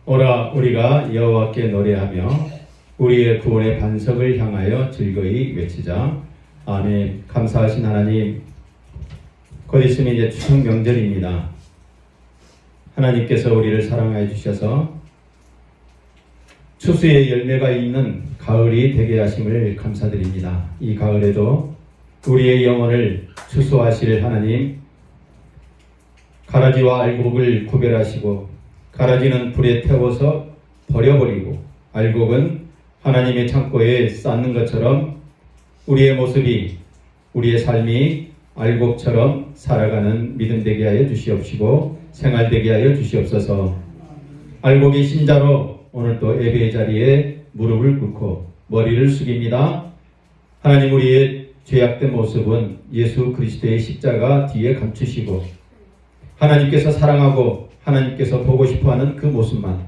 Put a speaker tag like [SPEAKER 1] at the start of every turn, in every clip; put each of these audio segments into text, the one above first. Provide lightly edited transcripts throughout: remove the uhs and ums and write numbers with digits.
[SPEAKER 1] 오라 우리가 여호와께 노래하며 우리의 구원의 반석을 향하여 즐거이 외치자. 아멘. 감사하신 하나님, 곧 있으면 이제 추석 명절입니다. 하나님께서 우리를 사랑하여 주셔서 추수의 열매가 있는 가을이 되게 하심을 감사드립니다. 이 가을에도 우리의 영혼을 추수하실 하나님, 가라지와 알곡을 구별하시고 가라지는 불에 태워서 버려버리고 알곡은 하나님의 창고에 쌓는 것처럼 우리의 모습이, 우리의 삶이 알곡처럼 살아가는 믿음 되게 하여 주시옵시고 생활 되게 하여 주시옵소서. 알곡이 신자로 오늘 또 예배의 자리에 무릎을 꿇고 머리를 숙입니다. 하나님, 우리의 죄악된 모습은 예수 그리스도의 십자가 뒤에 감추시고 하나님께서 사랑하고 하나님께서 보고 싶어하는 그 모습만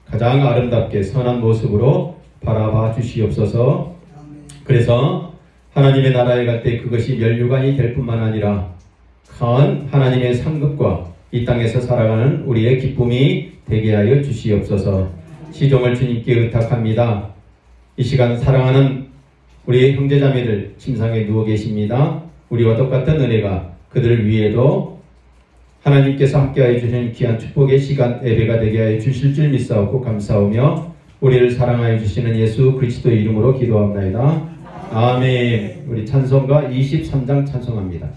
[SPEAKER 1] 가장 아름답게 선한 모습으로 바라봐 주시옵소서. 그래서 하나님의 나라에 갈 때 그것이 면류관이 될 뿐만 아니라 큰 하나님의 상급과 이 땅에서 살아가는 우리의 기쁨이 되게 하여 주시옵소서. 시종을 주님께 의탁합니다. 이 시간 사랑하는 우리의 형제자매들 침상에 누워 계십니다. 우리와 똑같은 은혜가 그들 위에도 하나님께서 함께하여 주시는 귀한 축복의 시간 예배가 되게 하여 주실 줄 믿사옵고 감사하며 우리를 사랑하여 주시는 예수 그리스도의 이름으로 기도합나이다. 아멘. 우리 찬송가 23장 찬송합니다.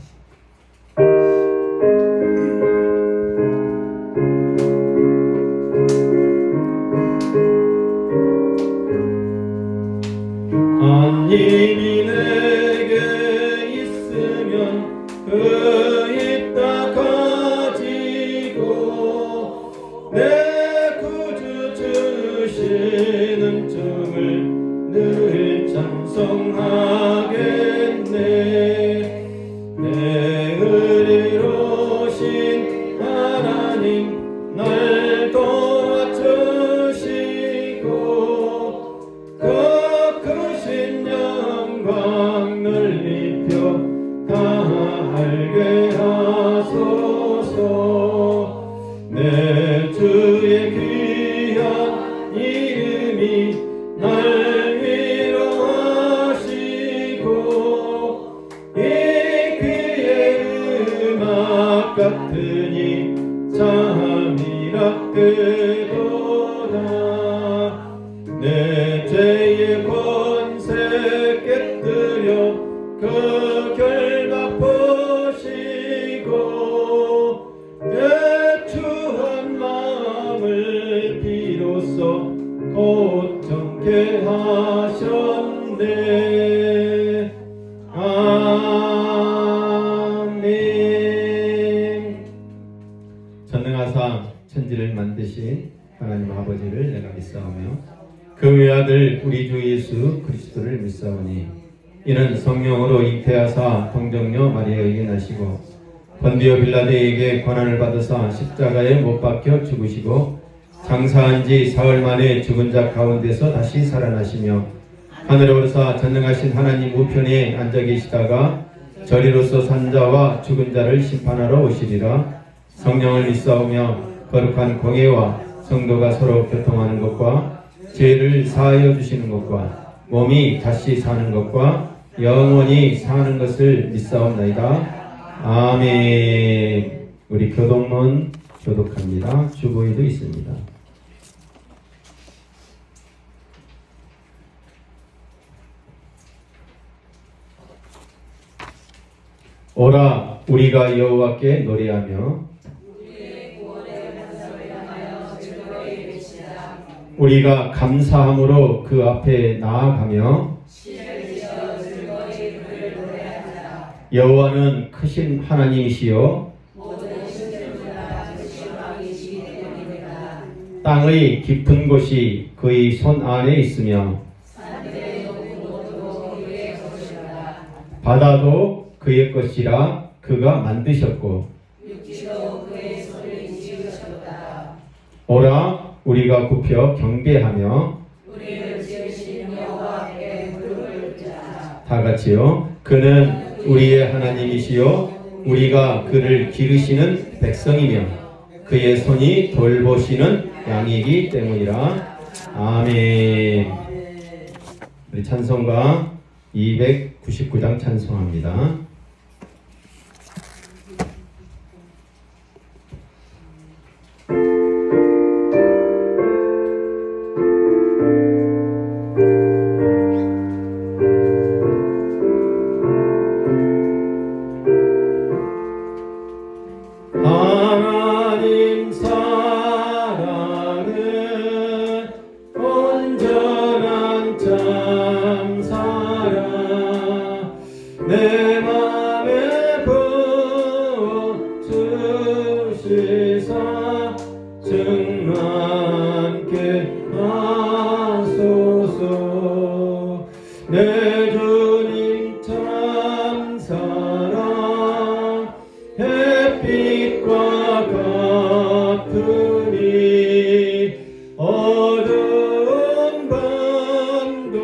[SPEAKER 1] 하나님이 내게 있으면 그 입 다 가지고 내 구주 주시는 주를 늘 찬송하겠네. 내 의로우신 하나님 날 도와주시고 그 크신 영광 넓히며 다 알게 하소서. 내 주의 귀한 이름이 날 위로하시고 이 귀의 음악 같으니 잠이라 끄도다. 내 죄의 권세 깨뜨려 그 결박 보시고 내 추한 마음을 비로소 고통케 하셨네. 아멘. 전능하사 천지를 만드신 하나님 아버지를 내가 믿사오며 그 외아들 우리 주 예수 그리스도를 믿사오니 이는 성령으로 잉태하사 동정녀 마리아에게 나시고 본디오 빌라도에게 고난을 받으사 십자가에 못 박혀 죽으시고 장사한 지 사흘 만에 죽은 자 가운데서 다시 살아나시며 하늘에 오르사 전능하신 하나님 우편에 앉아 계시다가 저리로서 산 자와 죽은 자를 심판하러 오시리라. 성령을 믿사오며 거룩한 공예와 성도가 서로 교통하는 것과 죄를 사하여 주시는 것과 몸이 다시 사는 것과 영원히 사는 것을 믿사옵나이다. 아멘. 우리 교동문 교독합니다. 주보에도 있습니다. 오라 우리가 여호와께 노래하며 우리가 감사함으로 그 앞에 나아가며 여호와는 크신 하나님이시요 땅의 깊은 곳이 그의 손 안에 있으며 바다도 그의 것이라 그가 만드셨고 오라 우리가 굽혀 경배하며 다 같이요. 그는 우리의 하나님이시요 우리가 그를 기르시는 백성이며 그의 손이 돌보시는 양이기 때문이라. 아멘. 우리 찬송가 299장 찬송합니다. 하나님 사랑은 온전한 참 사랑 내 맘에 부어주시사 증만케 하소서. 내 주님 참 사랑 햇빛과 같으니 어두운 밤도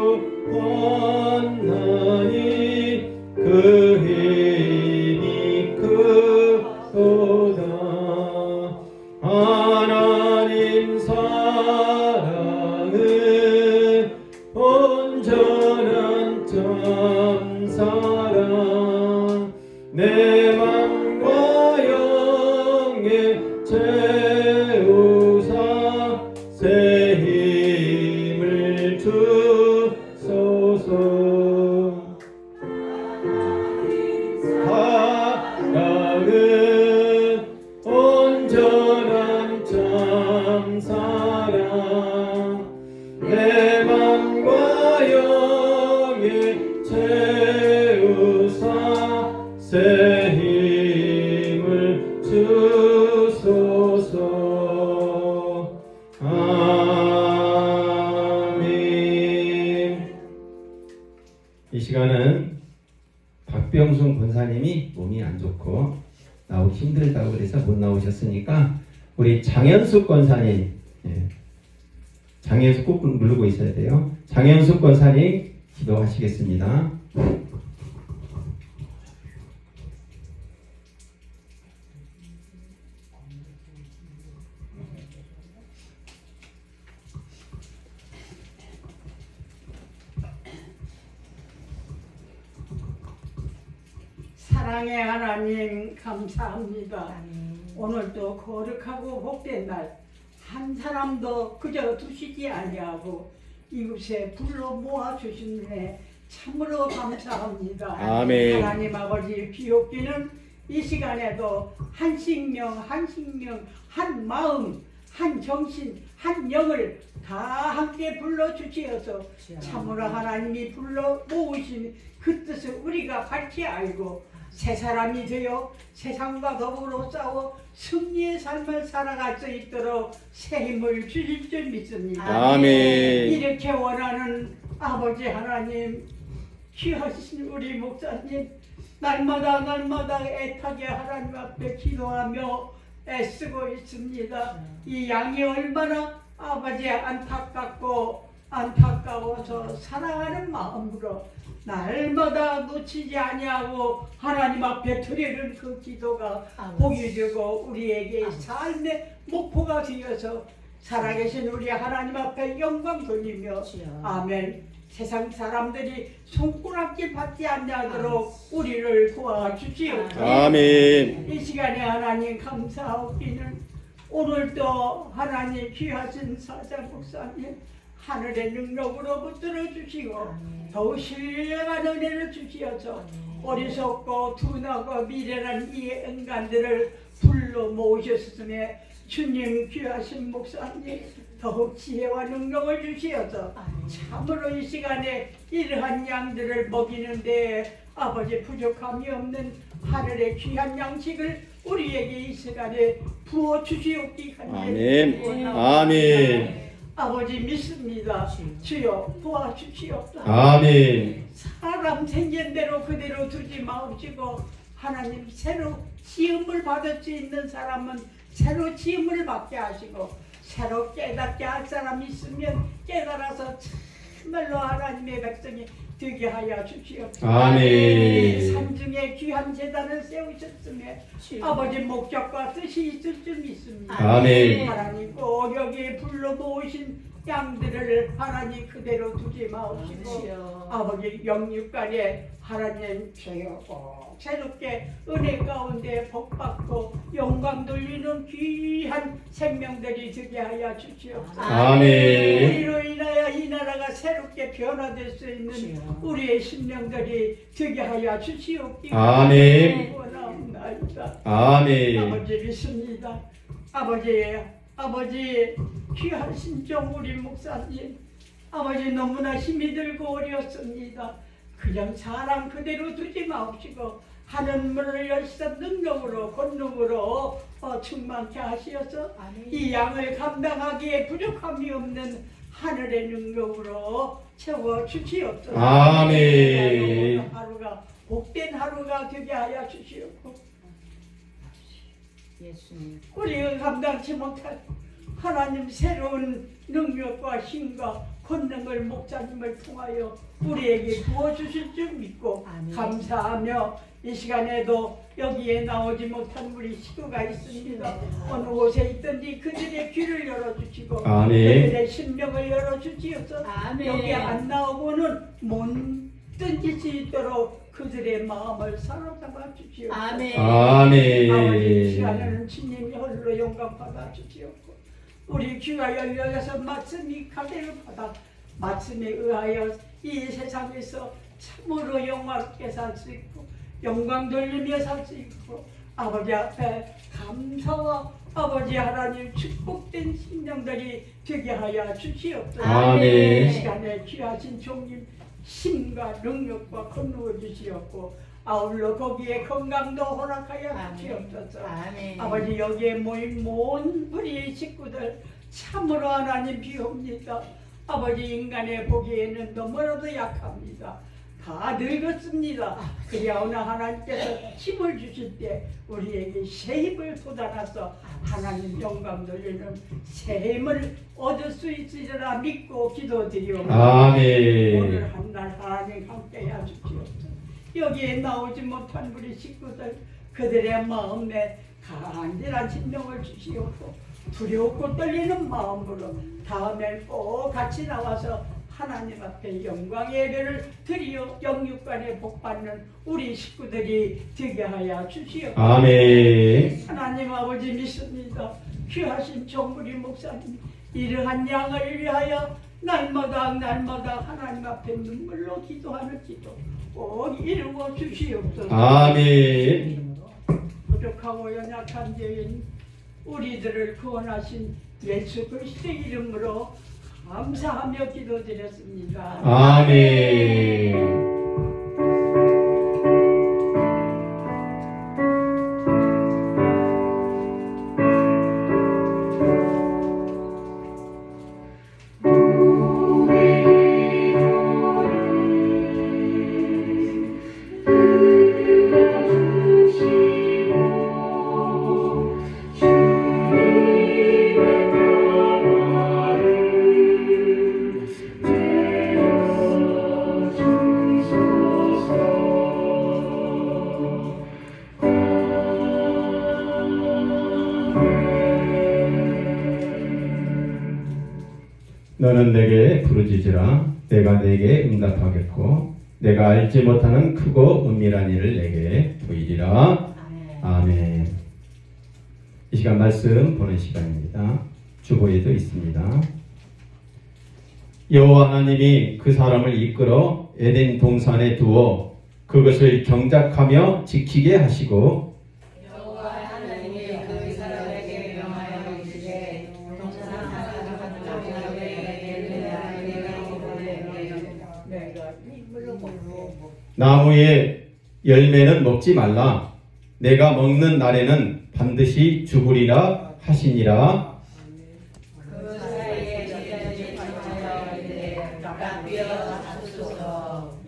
[SPEAKER 1] 환하니 그 힘이 크도다. 하나님 사랑은 온전한 참 사랑 내 맘과 영에 채우사 새 힘을 주소서. 사랑은 온전한 참 사랑 내 맘과 영에 채우사 새 힘을 주소서. 아멘. 이 시간은 박병순 권사님이 몸이 안 좋고 나오기 힘들다고 그래서 못 나오셨으니까 우리 장현숙 권사님, 장현숙 꼭 누르고 있어야 돼요. 장현숙 권사님 기도하시겠습니다.
[SPEAKER 2] 사랑의 하나님 감사합니다. 오늘도 거룩하고 복된 날 한 사람도 그저 두시지 아니하고 이곳에 불러 모아 주시네 참으로 감사합니다.
[SPEAKER 1] 아멘.
[SPEAKER 2] 하나님 아버지 비옵기는 이 시간에도 한 생명 한 마음 한 정신 한 영을 다 함께 불러 주시어서 참으로 하나님이 불러 모으신 그 뜻을 우리가 밝히 알고 새 사람이 되어 세상과 더불어 싸워 승리의 삶을 살아갈 수 있도록 새 힘을 주실 줄 믿습니다.
[SPEAKER 1] 아멘.
[SPEAKER 2] 이렇게 원하는 아버지 하나님, 귀하신 우리 목사님 날마다 애타게 하나님 앞에 기도하며 애쓰고 있습니다. 이 양이 얼마나 아버지 안타까워서 사랑하는 마음으로 날마다 놓치지 아니하고 하나님 앞에 드리는 그 기도가 복이 되고 우리에게 삶의 목표가 되어서 살아계신 우리 하나님 앞에 영광 돌리며 아멘. 세상 사람들이 손가락질 받지 않도록 우리를 도와주시옵소서.
[SPEAKER 1] 아멘.
[SPEAKER 2] 이 시간에 하나님 감사하옵기는 오늘도 하나님 귀하신 사자 목사님 하늘의 능력으로 붙들어 주시고 더욱 신령한 은혜를 주시어서 어리석고 둔하고 미련한 이 인간들을 불러 모으셨으며 주님 귀하신 목사님 더욱 지혜와 능력을 주시어서 참으로 이 시간에 이러한 양들을 먹이는데 아버지 부족함이 없는 하늘의 귀한 양식을 우리에게 이 시간에 부어 주시옵기
[SPEAKER 1] 아멘.
[SPEAKER 2] 간절히
[SPEAKER 1] 아멘.
[SPEAKER 2] 아버지 믿습니다. 주여 도와주시옵소서.
[SPEAKER 1] 아멘.
[SPEAKER 2] 사람 생긴 대로 그대로 두지 마옵시고 하나님 새로 지음을 받을 수 있는 사람은 새로 지음을 받게 하시고 새로 깨닫게 할 사람이 있으면 깨달아서 참말로 하나님의 백성이 되게 하여 주시옵소서.
[SPEAKER 1] 아멘.
[SPEAKER 2] 산중에 귀한 제단을 세우셨으며 아버지 목적과 뜻이 있을 줄 믿습니다.
[SPEAKER 1] 아멘.
[SPEAKER 2] 하나님 꼭 여기에 불러 모으신 양들을 하나님 그대로 두지 마옵시고 아버지 영육간에 하나님 저여 꼭 새롭게 은혜 가운데 복받고 영광 돌리는 귀한 생명들이 되게 하여 주시옵소서.
[SPEAKER 1] 아멘.
[SPEAKER 2] 우리로 인하여 이 나라가 새롭게 변화될 수 있는 우리의 심령들이 되게 하여 주시옵기를
[SPEAKER 1] 아멘.
[SPEAKER 2] 원하옵나이다.
[SPEAKER 1] 아멘.
[SPEAKER 2] 아버지 믿습니다. 아버지 귀한 신종 우리 목사님 아버지 너무나 힘이 들고 어렵습니다. 그냥 사람 그대로 두지 마옵시고 하는 문을 열시다 능력으로 권능으로 충만케 하시어서 이 양을 감당하기에 부족함이 없는 하늘의 능력으로 채워 주시옵소서.
[SPEAKER 1] 아멘.
[SPEAKER 2] 오늘 하루가 복된 하루가 되게 하여 주시옵고
[SPEAKER 3] 예수님.
[SPEAKER 2] 우리가 감당치 못할 하나님 새로운 능력과 힘과 권능을 목사님을 통하여 우리에게 부어주실 줄 믿고
[SPEAKER 3] 아멘.
[SPEAKER 2] 감사하며 이 시간에도 여기에 나오지 못한 우리 식구가 있습니다. 어느 곳에 있든지 그들의 귀를 열어주시고
[SPEAKER 1] 아멘.
[SPEAKER 2] 그들의 심령을 열어주시옵소서.
[SPEAKER 3] 아멘.
[SPEAKER 2] 여기 안 나오고는 못 던질 수 있도록 그들의 마음을 사로잡아 주시옵소서.
[SPEAKER 3] 아멘.
[SPEAKER 2] 아버지
[SPEAKER 1] 아멘.
[SPEAKER 2] 시간에는 주님이 홀로 영광 받아 주시옵고 우리 귀가 열려서 말씀이 가대를 받아 말씀에 의하여 이 세상에서 참으로 영화롭게 살 수 있고 영광 돌리며 살 수 있고 아버지 앞에 감사와 아버지 하나님 축복된 심령들이 되게 하여 주시옵소서.
[SPEAKER 1] 아멘.
[SPEAKER 2] 이 시간에 귀하신 종님 힘과 능력과 권능을 주시옵고 아울러 거기에 건강도 허락하여 주시옵소서.
[SPEAKER 3] 아멘.
[SPEAKER 2] 아버지 여기에 모인 모든 우리 식구들 참으로 하나님 비옵니다. 아버지 인간의 보기에는 너무나도 약합니다. 다 늙었습니다. 그리하오나 하나님께서 힘을 주실 때 우리에게 새 힘을 쏟아놔서 하나님 영광 돌리는 새 힘을 얻을 수 있으리라 믿고 기도드리옵나이다.
[SPEAKER 1] 아멘.
[SPEAKER 2] 오늘 한 날 하나님 함께 해주시옵소서. 여기에 나오지 못한 우리 식구들 그들의 마음에 간절한 심령을 주시옵고 두렵고 떨리는 마음으로 다음에 꼭 같이 나와서 하나님 앞에 영광의 예배를 드리어 영육간에 복받는 우리 식구들이 되게 하여 주시옵소서.
[SPEAKER 1] 아멘.
[SPEAKER 2] 하나님 아버지 믿습니다. 귀하신 정부리 목사님 이러한 양을 위하여 날마다 하나님 앞에 눈물로 기도하는 기도 꼭 이루어 주시옵소서.
[SPEAKER 1] 아멘.
[SPEAKER 2] 부족하고 연약한 죄인 우리들을 구원하신 예수 그리스도의 이름으로 감사하며 기도드렸습니다.
[SPEAKER 1] 아멘. 너는 내게 부르짖으라 내가 내게 응답하겠고 내가 알지 못하는 크고 은밀한 일을 내게 보이리라. 아멘. 이 시간 말씀 보는 시간입니다. 주보에도 있습니다. 여호와 하나님이 그 사람을 이끌어 에덴 동산에 두어 그것을 경작하며 지키게 하시고
[SPEAKER 3] 여호와 하나님이 그 사람에게 명하여 이르시되
[SPEAKER 2] 내가 입으로 먹고
[SPEAKER 3] 네.
[SPEAKER 1] 나무의 열매는 먹지 말라. 내가 먹는 날에는 반드시 죽으리라 하시니라.
[SPEAKER 3] 그 사이에 지자지 하여 이르되 납비어 잡수소서.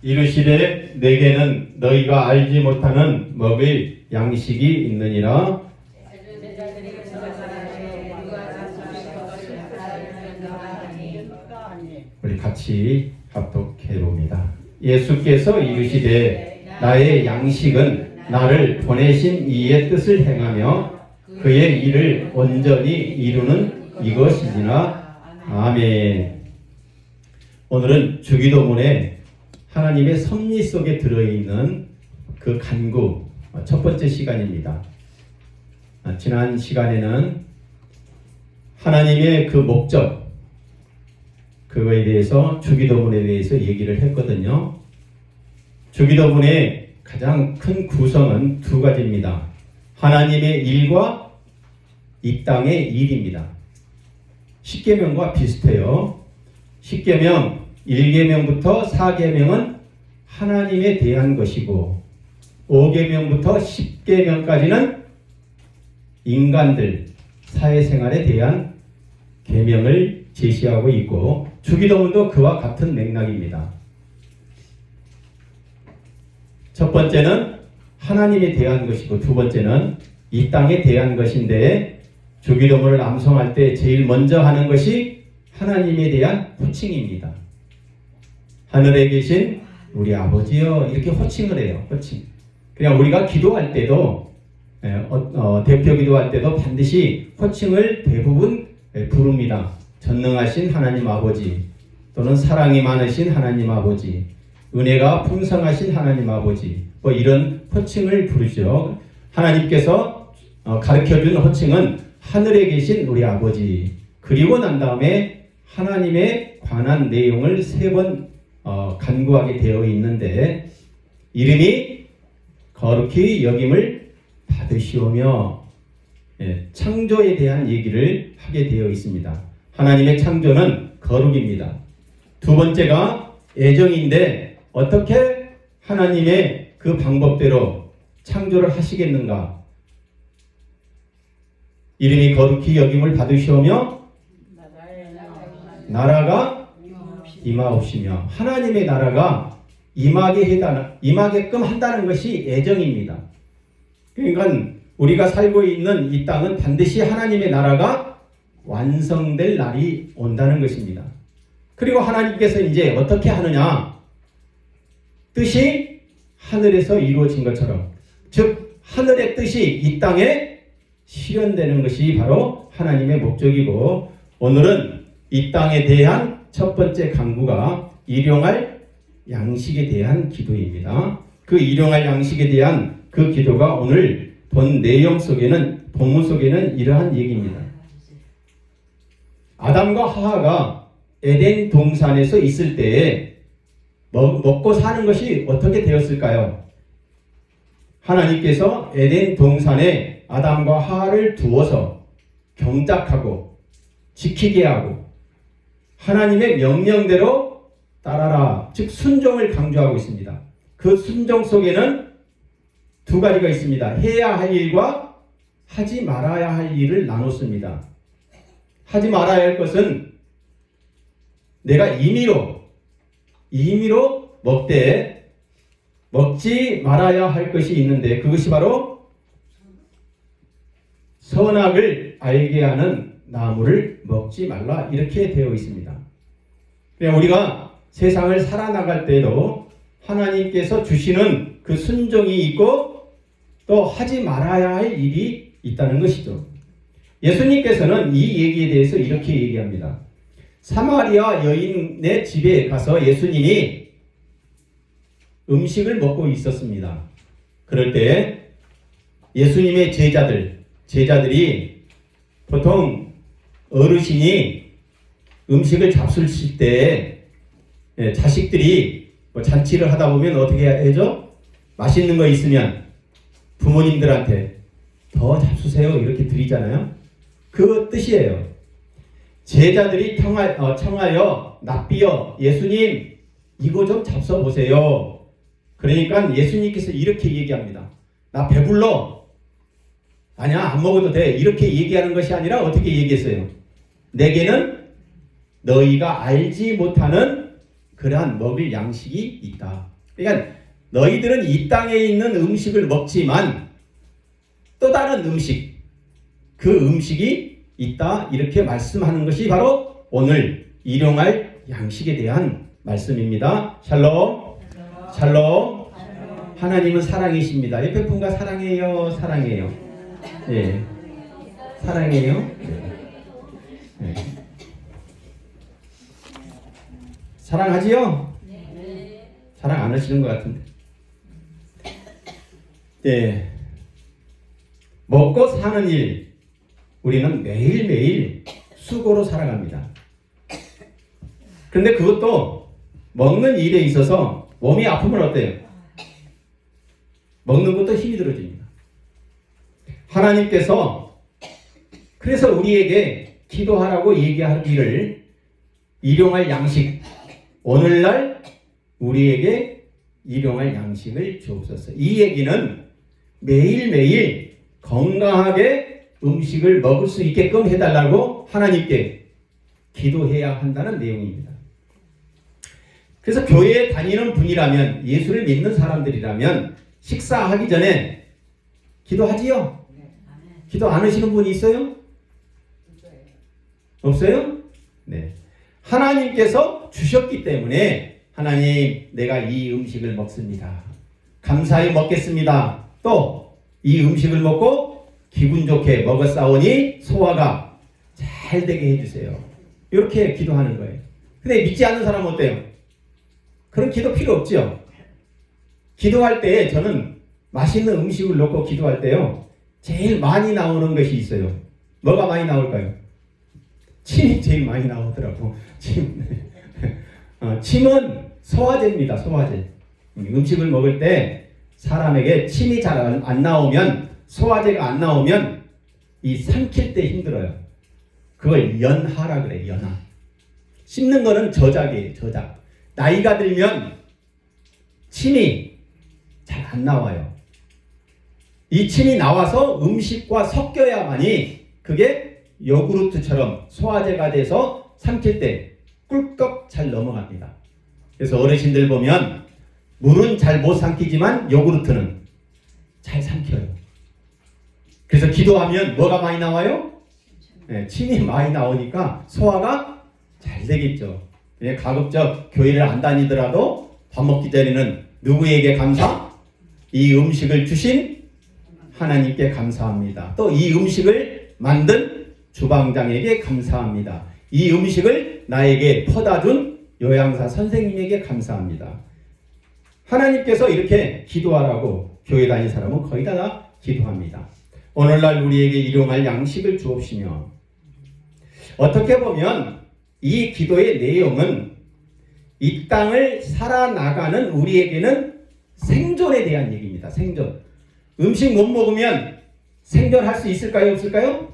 [SPEAKER 1] 이르시되 내게는 너희가 알지 못하는 먹을 양식이 있느니라. 우리 같이 합독해 봅니다. 예수께서 이르시되 나의 양식은 나를 보내신 이의 뜻을 행하며 그의 일을 온전히 이루는 이것이니라. 아멘. 오늘은 주기도문에 하나님의 섭리 속에 들어있는 그 간구 첫 번째 시간입니다. 지난 시간에는 하나님의 그 목적, 그거에 대해서 주기도문에 대해서 얘기를 했거든요. 주기도문의 가장 큰 구성은 두 가지입니다. 하나님의 일과 이 땅의 일입니다. 십계명과 비슷해요. 십계명 1계명부터 4계명은 하나님에 대한 것이고 5계명부터 10계명까지는 인간들 사회생활에 대한 계명을 제시하고 있고 주기도문도 그와 같은 맥락입니다. 첫 번째는 하나님에 대한 것이고 두 번째는 이 땅에 대한 것인데 주기도문을 암송할 때 제일 먼저 하는 것이 하나님에 대한 호칭입니다. 하늘에 계신 우리 아버지여 이렇게 호칭을 해요. 호칭. 그냥 우리가 기도할 때도 대표 기도할 때도 반드시 호칭을 대부분 부릅니다. 전능하신 하나님 아버지 또는 사랑이 많으신 하나님 아버지 은혜가 풍성하신 하나님 아버지 뭐 이런 호칭을 부르죠. 하나님께서 가르쳐준 호칭은 하늘에 계신 우리 아버지 그리고 난 다음에 하나님에 관한 내용을 세 번 간구하게 되어 있는데 이름이 거룩히 여김을 받으시오며 창조에 대한 얘기를 하게 되어 있습니다. 하나님의 창조는 거룩입니다. 두 번째가 애정인데 어떻게 하나님의 그 방법대로 창조를 하시겠는가? 이름이 거룩히 여김을 받으시오며 나라가 임하옵시며 하나님의 나라가 임하게끔 한다는 것이 애정입니다. 그러니까 우리가 살고 있는 이 땅은 반드시 하나님의 나라가 완성될 날이 온다는 것입니다. 그리고 하나님께서 이제 어떻게 하느냐? 뜻이 하늘에서 이루어진 것처럼 즉 하늘의 뜻이 이 땅에 실현되는 것이 바로 하나님의 목적이고 오늘은 이 땅에 대한 첫 번째 간구가 일용할 양식에 대한 기도입니다. 그 일용할 양식에 대한 그 기도가 오늘 본 내용 속에는 본문 속에는 이러한 얘기입니다. 아담과 하와가 에덴 동산에서 있을 때에 먹고 사는 것이 어떻게 되었을까요? 하나님께서 에덴 동산에 아담과 하와를 두어서 경작하고 지키게 하고 하나님의 명령대로 따라라, 즉 순종을 강조하고 있습니다. 그 순종 속에는 두 가지가 있습니다. 해야 할 일과 하지 말아야 할 일을 나눴습니다. 하지 말아야 할 것은 내가 임의로 먹지 말아야 할 것이 있는데 그것이 바로 선악을 알게 하는 나무를 먹지 말라 이렇게 되어 있습니다. 우리가 세상을 살아나갈 때도 하나님께서 주시는 그 순종이 있고 또 하지 말아야 할 일이 있다는 것이죠. 예수님께서는 이 얘기에 대해서 이렇게 얘기합니다. 사마리아 여인의 집에 가서 예수님이 음식을 먹고 있었습니다. 그럴 때 예수님의 제자들이 보통 어르신이 음식을 잡수실 때 자식들이 잔치를 하다 보면 어떻게 해야죠? 맛있는 거 있으면 부모님들한테 더 잡수세요 이렇게 드리잖아요. 그 뜻이에요. 제자들이 청하여 납비여 예수님 이거 좀 잡숴보세요. 그러니까 예수님께서 이렇게 얘기합니다. 나 배불러. 아니야 안 먹어도 돼. 이렇게 얘기하는 것이 아니라 어떻게 얘기했어요? 내게는 너희가 알지 못하는 그러한 먹을 양식이 있다. 그러니까 너희들은 이 땅에 있는 음식을 먹지만 또 다른 음식, 그 음식이 있다 이렇게 말씀하는 것이 바로 오늘 일용할 양식에 대한 말씀입니다. 샬롬. 샬롬. 하나님은 사랑이십니다. 옆에 분과 사랑해요. 사랑해요. 예. 사랑해요. 예. 사랑하지요? 사랑 안 하시는 것 같은데. 예. 먹고 사는 일, 우리는 매일매일 수고로 살아갑니다. 그런데 그것도 먹는 일에 있어서 몸이 아프면 어때요? 먹는 것도 힘이 들어집니다. 하나님께서 그래서 우리에게 기도하라고 얘기하기를 일용할 양식, 오늘날 우리에게 일용할 양식을 주옵소서. 이 얘기는 매일매일 건강하게 음식을 먹을 수 있게끔 해달라고 하나님께 기도해야 한다는 내용입니다. 그래서 교회에 다니는 분이라면, 예수를 믿는 사람들이라면 식사하기 전에 기도하지요? 기도 안 하시는 분이 있어요? 없어요? 네. 하나님께서 주셨기 때문에 하나님, 내가 이 음식을 먹습니다. 감사히 먹겠습니다. 또 이 음식을 먹고 기분 좋게 먹었사오니 소화가 잘 되게 해주세요. 이렇게 기도하는 거예요. 근데 믿지 않는 사람은 어때요? 그런 기도 필요 없죠? 기도할 때 저는 맛있는 음식을 놓고 기도할 때요, 제일 많이 나오는 것이 있어요. 뭐가 많이 나올까요? 침이 제일 많이 나오더라고. 침은 소화제입니다. 소화제. 음식을 먹을 때 사람에게 침이 잘 안 나오면, 소화제가 안 나오면 이 삼킬 때 힘들어요. 그걸 연하라 그래. 연하. 씹는 거는 저작이에요. 저작. 나이가 들면 침이 잘 안 나와요. 이 침이 나와서 음식과 섞여야만이 그게 요구르트처럼 소화제가 돼서 삼킬 때 꿀꺽 잘 넘어갑니다. 그래서 어르신들 보면 물은 잘 못 삼키지만 요구르트는 잘 삼켜요. 그래서 기도하면 뭐가 많이 나와요? 네, 침이 많이 나오니까 소화가 잘 되겠죠. 가급적 교회를 안 다니더라도 밥 먹기 전에는 누구에게 감사? 이 음식을 주신 하나님께 감사합니다. 또 이 음식을 만든 주방장에게 감사합니다. 이 음식을 나에게 퍼다 준 요양사 선생님에게 감사합니다. 하나님께서 이렇게 기도하라고 교회 다니는 사람은 거의 다 기도합니다. 오늘날 우리에게 일용할 양식을 주옵시며, 어떻게 보면 이 기도의 내용은 이 땅을 살아나가는 우리에게는 생존에 대한 얘기입니다. 생존. 음식 못 먹으면 생존할 수 있을까요? 없을까요?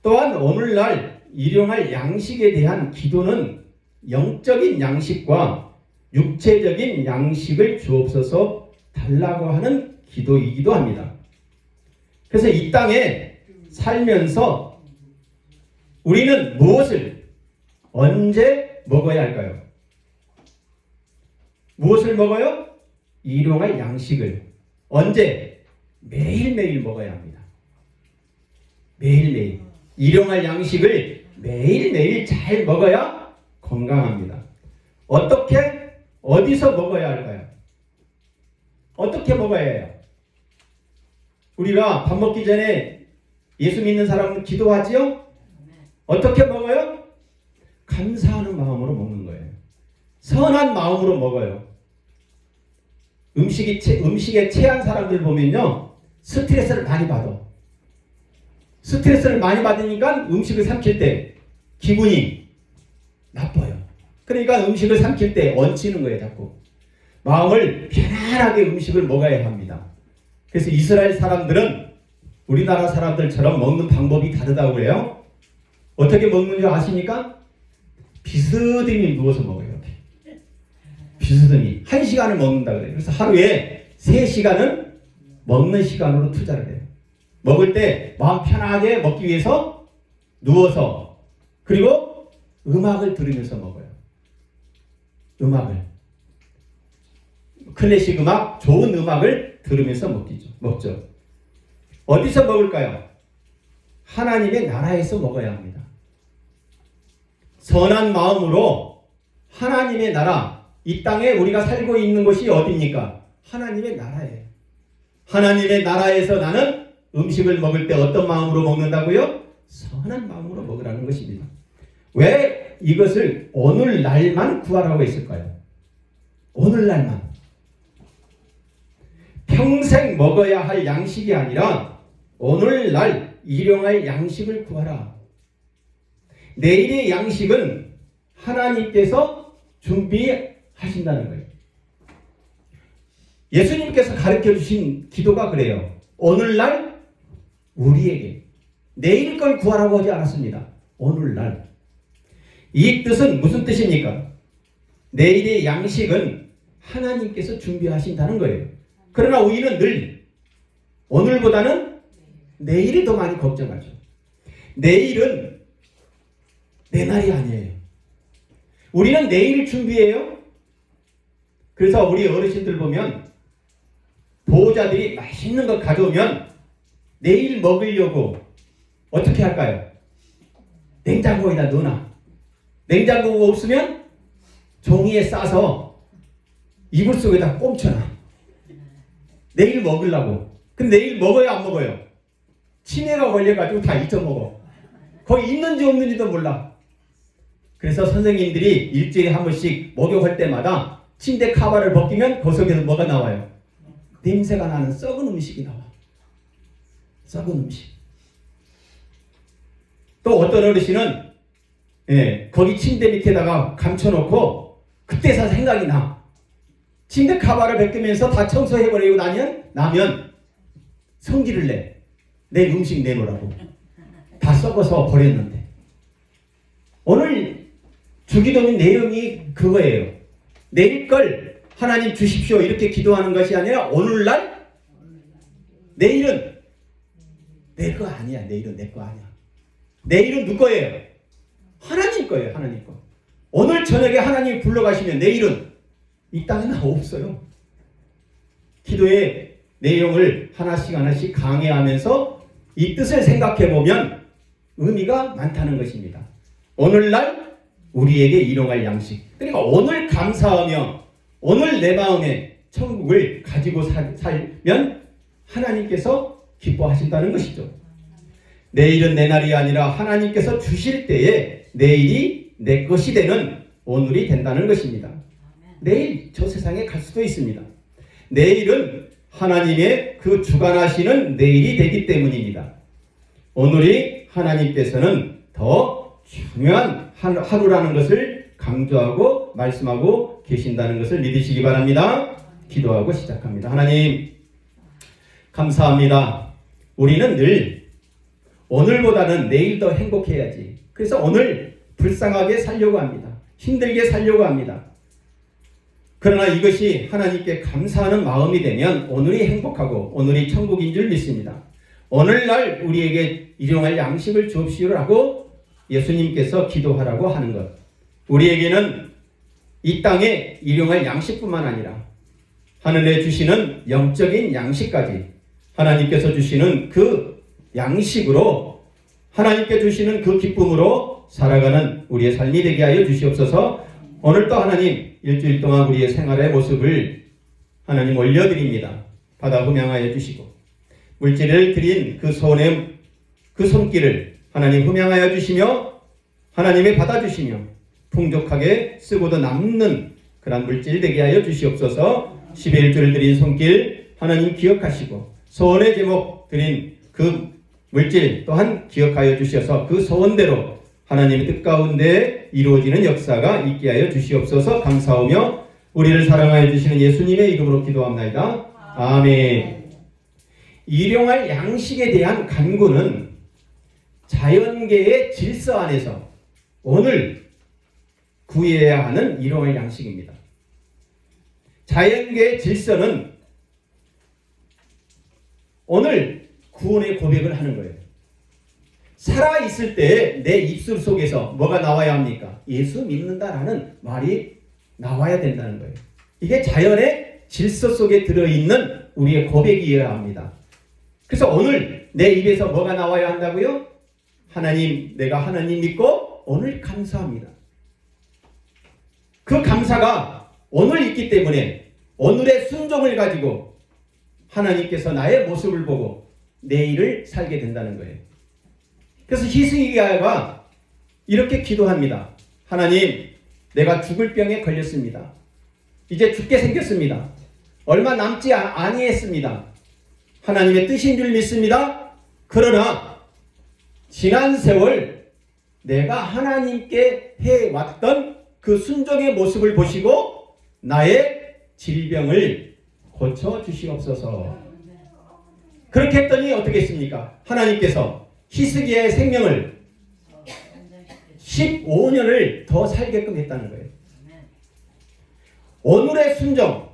[SPEAKER 1] 또한 오늘날 일용할 양식에 대한 기도는 영적인 양식과 육체적인 양식을 주옵소서 달라고 하는 기도이기도 합니다. 그래서 이 땅에 살면서 우리는 무엇을 언제 먹어야 할까요? 무엇을 먹어요? 일용할 양식을 언제? 매일매일 먹어야 합니다. 매일매일. 일용할 양식을 매일매일 잘 먹어야 건강합니다. 어떻게? 어디서 먹어야 할까요? 어떻게 먹어야 해요? 우리가 밥 먹기 전에 예수 믿는 사람은 기도하지요? 어떻게 먹어요? 감사하는 마음으로 먹는 거예요. 선한 마음으로 먹어요. 음식에 체한 사람들 보면요, 스트레스를 많이 받아. 스트레스를 많이 받으니까 음식을 삼킬 때 기분이 나빠요. 그러니까 음식을 삼킬 때 얹히는 거예요, 자꾸. 마음을 편안하게 음식을 먹어야 합니다. 그래서 이스라엘 사람들은 우리나라 사람들처럼 먹는 방법이 다르다고 그래요. 어떻게 먹는 줄 아십니까? 비스듬히 누워서 먹어요. 비스듬히 1시간을 먹는다 그래요. 그래서 하루에 3시간은 먹는 시간으로 투자를 해요. 먹을 때 마음 편하게 먹기 위해서 누워서, 그리고 음악을 들으면서 먹어요. 음악을, 클래식 음악, 좋은 음악을 들으면서 먹죠. 어디서 먹을까요? 하나님의 나라에서 먹어야 합니다. 선한 마음으로 하나님의 나라, 이 땅에 우리가 살고 있는 곳이 어디입니까? 하나님의 나라예요. 하나님의 나라에서 나는 음식을 먹을 때 어떤 마음으로 먹는다고요? 선한 마음으로 먹으라는 것입니다. 왜 이것을 오늘날만 구하라고 했을까요? 오늘날만. 평생 먹어야 할 양식이 아니라 오늘날 일용할 양식을 구하라. 내일의 양식은 하나님께서 준비하신다는 거예요. 예수님께서 가르쳐 주신 기도가 그래요. 오늘날 우리에게 내일 걸 구하라고 하지 않았습니다. 오늘날. 이 뜻은 무슨 뜻입니까? 내일의 양식은 하나님께서 준비하신다는 거예요. 그러나 우리는 늘 오늘보다는 내일을 더 많이 걱정하죠. 내일은 내 날이 아니에요. 우리는 내일을 준비해요. 그래서 우리 어르신들 보면 보호자들이 맛있는 거 가져오면 내일 먹으려고 어떻게 할까요? 냉장고에다 넣어놔. 냉장고가 없으면 종이에 싸서 이불 속에다 꼼쳐놔. 내일 먹으려고. 근데 내일 먹어요, 안 먹어요? 치매가 걸려가지고 다 잊어먹어. 거기 있는지 없는지도 몰라. 그래서 선생님들이 일주일에 한 번씩 목욕할 때마다 침대 카바를 벗기면 그 속에서 뭐가 나와요? 냄새가 나는 썩은 음식이 나와. 썩은 음식. 또 어떤 어르신은 거기 침대 밑에다가 감춰놓고 그때서 생각이 나. 침대 카바를 벗기면서 다 청소해버리고 나면 성질을 내. 내 음식 내놓으라고. 다 썩어서 버렸는데. 오늘 주기도문 내용이 그거예요. 내일 걸 하나님 주십시오 이렇게 기도하는 것이 아니라 오늘날 내일은 내 거 아니야. 내일은 내 거 아니야. 내일은 누구 거예요? 하나님 거예요. 하나님 거. 오늘 저녁에 하나님이 불러가시면 내일은 이 땅에 나 없어요. 기도의 내용을 하나씩 강해하면서 이 뜻을 생각해 보면 의미가 많다는 것입니다. 오늘날 우리에게 일용할 양식. 그러니까 오늘 감사하며 오늘 내 마음에 천국을 가지고 살면 하나님께서 기뻐하신다는 것이죠. 내일은 내 날이 아니라 하나님께서 주실 때에 내일이 내 것이 되는 오늘이 된다는 것입니다. 내일 저 세상에 갈 수도 있습니다. 내일은 하나님의 그 주관하시는 내일이 되기 때문입니다. 오늘이 하나님께서는 더 중요한 하루라는 것을 강조하고 말씀하고 계신다는 것을 믿으시기 바랍니다. 기도하고 시작합니다. 하나님 감사합니다. 우리는 늘 오늘보다는 내일 더 행복해야지. 그래서 오늘 불쌍하게 살려고 합니다. 힘들게 살려고 합니다. 그러나 이것이 하나님께 감사하는 마음이 되면 오늘이 행복하고 오늘이 천국인 줄 믿습니다. 오늘날 우리에게 일용할 양식을 주옵시오라고 예수님께서 기도하라고 하는 것. 우리에게는 이 땅에 일용할 양식뿐만 아니라 하늘에 주시는 영적인 양식까지 하나님께서 주시는 그 양식으로 하나님께 주시는 그 기쁨으로 살아가는 우리의 삶이 되게 하여 주시옵소서. 오늘 또 하나님 일주일 동안 우리의 생활의 모습을 하나님 올려드립니다. 받아 흠양하여 주시고 물질을 드린 그 손의 그 손길을 하나님 흠양하여 주시며 하나님의 받아주시며 풍족하게 쓰고도 남는 그런 물질 되게 하여 주시옵소서. 11주를 드린 손길 하나님 기억하시고 소원의 제목 드린 그 물질 또한 기억하여 주셔서 그 소원대로 하나님의 뜻 가운데 이루어지는 역사가 있게 하여 주시옵소서. 감사하며 우리를 사랑하여 주시는 예수님의 이름으로 기도합나이다. 아멘. 일용할 양식에 대한 간구는 자연계의 질서 안에서 오늘 구해야 하는 일용할 양식입니다. 자연계의 질서는 오늘 구원의 고백을 하는 거예요. 살아있을 때 내 입술 속에서 뭐가 나와야 합니까? 예수 믿는다라는 말이 나와야 된다는 거예요. 이게 자연의 질서 속에 들어있는 우리의 고백이어야 합니다. 그래서 오늘 내 입에서 뭐가 나와야 한다고요? 하나님, 내가 하나님 믿고 오늘 감사합니다. 그 감사가 오늘 있기 때문에 오늘의 순종을 가지고 하나님께서 나의 모습을 보고 내일을 살게 된다는 거예요. 그래서 히스기야가 이렇게 기도합니다. 하나님, 내가 죽을 병에 걸렸습니다. 이제 죽게 생겼습니다. 얼마 남지 아니했습니다. 하나님의 뜻인 줄 믿습니다. 그러나 지난 세월 내가 하나님께 해왔던 그 순종의 모습을 보시고 나의 질병을 고쳐주시옵소서. 그렇게 했더니 어떻게 했습니까? 하나님께서 히스기야의 생명을 15년을 더 살게끔 했다는 거예요. 오늘의 순종,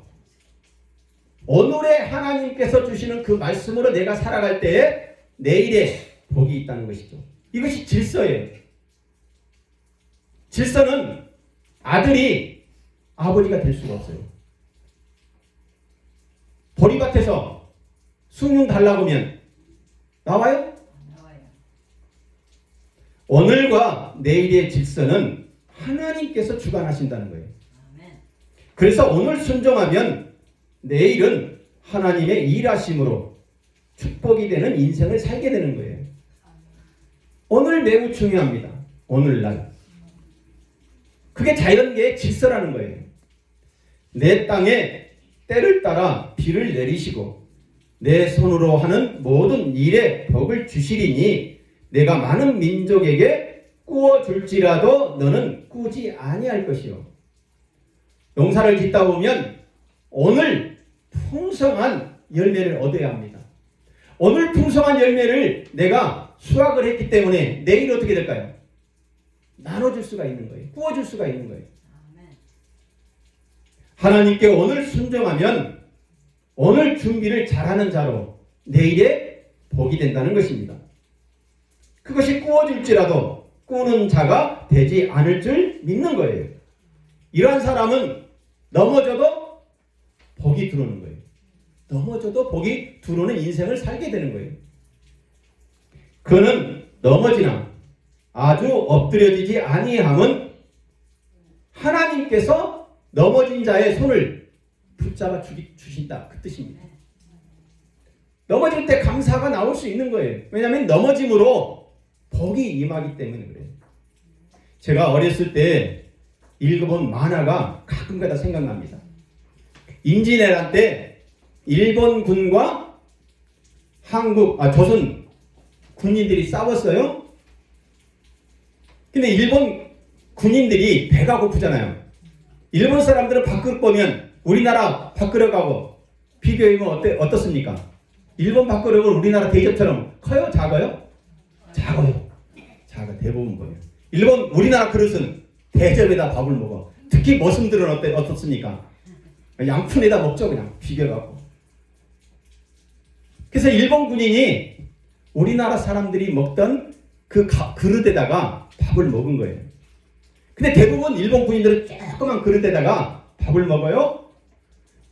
[SPEAKER 1] 오늘의 하나님께서 주시는 그 말씀으로 내가 살아갈 때에 내일의 복이 있다는 것이죠. 이것이 질서예요. 질서는 아들이 아버지가 될 수가 없어요. 보리밭에서 숭늉 달라고 하면 나와요? 오늘과 내일의 질서는 하나님께서 주관하신다는 거예요. 그래서 오늘 순종하면 내일은 하나님의 일하심으로 축복이 되는 인생을 살게 되는 거예요. 오늘 매우 중요합니다. 오늘날. 그게 자연계의 질서라는 거예요. 내 땅에 때를 따라 비를 내리시고 내 손으로 하는 모든 일에 덕을 주시리니 내가 많은 민족에게 꾸어줄지라도 너는 꾸지 아니할 것이요. 농사를 짓다 보면 오늘 풍성한 열매를 얻어야 합니다. 오늘 풍성한 열매를 내가 수확을 했기 때문에 내일 어떻게 될까요? 나눠줄 수가 있는 거예요. 꾸어줄 수가 있는 거예요. 하나님께 오늘 순종하면 오늘 준비를 잘하는 자로 내일의 복이 된다는 것입니다. 그것이 꾸어줄지라도 꾸는 자가 되지 않을 줄 믿는 거예요. 이러한 사람은 넘어져도 복이 들어오는 거예요. 넘어져도 복이 들어오는 인생을 살게 되는 거예요. 그는 넘어지나 아주 엎드려지지 아니함은 하나님께서 넘어진 자의 손을 붙잡아 주신다. 그 뜻입니다. 넘어질 때 감사가 나올 수 있는 거예요. 왜냐하면 넘어짐으로 복이 임하기 때문에 그래요. 제가 어렸을 때 읽어본 만화가 가끔가다 생각납니다. 임진왜란 때 일본군과 조선 군인들이 싸웠어요. 근데 일본 군인들이 배가 고프잖아요. 일본 사람들은 밖으로 보면 우리나라 밖으로 가고 비교해보면 어떻습니까? 일본 밖으로 보면 우리나라 대접처럼 커요? 작아요? 작아요. 작아. 대부분 보면. 우리나라 그릇은 대접에다 밥을 먹어. 특히 머슴들은 어떻습니까? 양푼에다 먹죠. 그냥 비벼갖고. 그래서 일본 군인이 우리나라 사람들이 먹던 그 그릇에다가 밥을 먹은 거예요. 근데 대부분 일본 군인들은 조그만 그릇에다가 밥을 먹어요.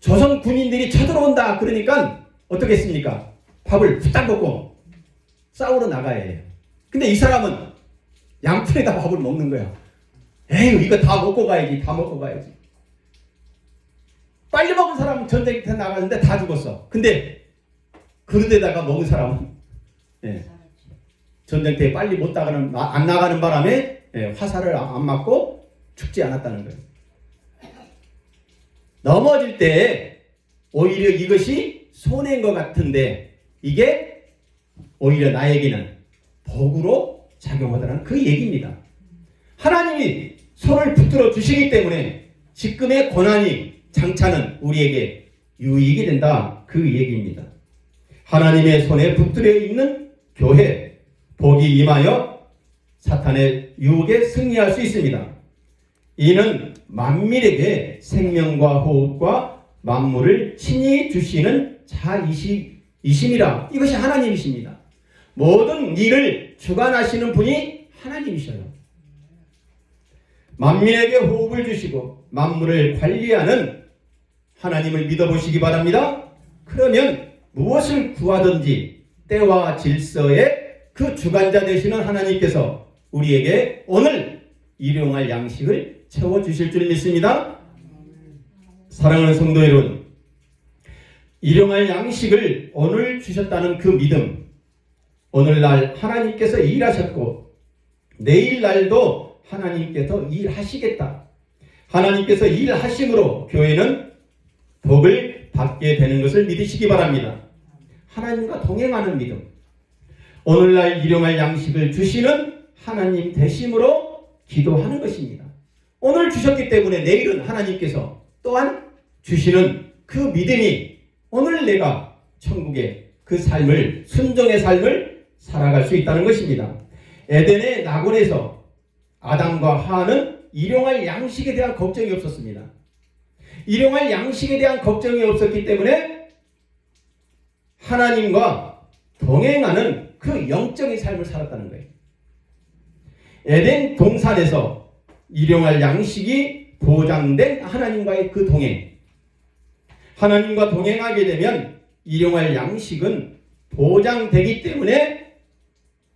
[SPEAKER 1] 조선 군인들이 쳐들어온다 그러니까 어떻게 했습니까? 밥을 후딱 먹고 싸우러 나가야 해요. 근데 이 사람은 양푼에다 밥을 먹는 거야. 에휴, 이거 다 먹고 가야지. 다 먹고 가야지. 빨리 먹은 사람은 전쟁에 나가는데 다 죽었어. 근데 그릇에다가 먹은 사람은 전쟁터에 빨리 안 나가는 바람에 화살을 안 맞고 죽지 않았다는 거예요. 넘어질 때 오히려 이것이 손해인 것 같은데 이게 오히려 나에게는 복으로 작용하더라는 그 얘기입니다. 하나님이 손을 붙들어 주시기 때문에 지금의 고난이 장차는 우리에게 유익이 된다. 그 얘기입니다. 하나님의 손에 붙들려 있는 교회, 복이 임하여 사탄의 유혹에 승리할 수 있습니다. 이는 만민에게 생명과 호흡과 만물을 친히 주시는 자이심이라. 이것이 하나님이십니다. 모든 일을 주관하시는 분이 하나님이셔요. 만민에게 호흡을 주시고 만물을 관리하는 하나님을 믿어보시기 바랍니다. 그러면 무엇을 구하든지 때와 질서의 그 주관자 되시는 하나님께서 우리에게 오늘 일용할 양식을 채워주실 줄 믿습니다. 사랑하는 성도 여러분, 일용할 양식을 오늘 주셨다는 그 믿음, 오늘날 하나님께서 일하셨고 내일날도 하나님께서 일하시겠다, 하나님께서 일하심으로 교회는 복을 받게 되는 것을 믿으시기 바랍니다. 하나님과 동행하는 믿음, 오늘날 일용할 양식을 주시는 하나님 되심으로 기도하는 것입니다. 오늘 주셨기 때문에 내일은 하나님께서 또한 주시는 그 믿음이 오늘 내가 천국의 그 삶을, 순종의 삶을 살아갈 수 있다는 것입니다. 에덴의 낙원에서 아담과 하와는 일용할 양식에 대한 걱정이 없었습니다. 일용할 양식에 대한 걱정이 없었기 때문에 하나님과 동행하는 그 영적인 삶을 살았다는 거예요. 에덴 동산에서 일용할 양식이 보장된 하나님과의 그 동행, 하나님과 동행하게 되면 일용할 양식은 보장되기 때문에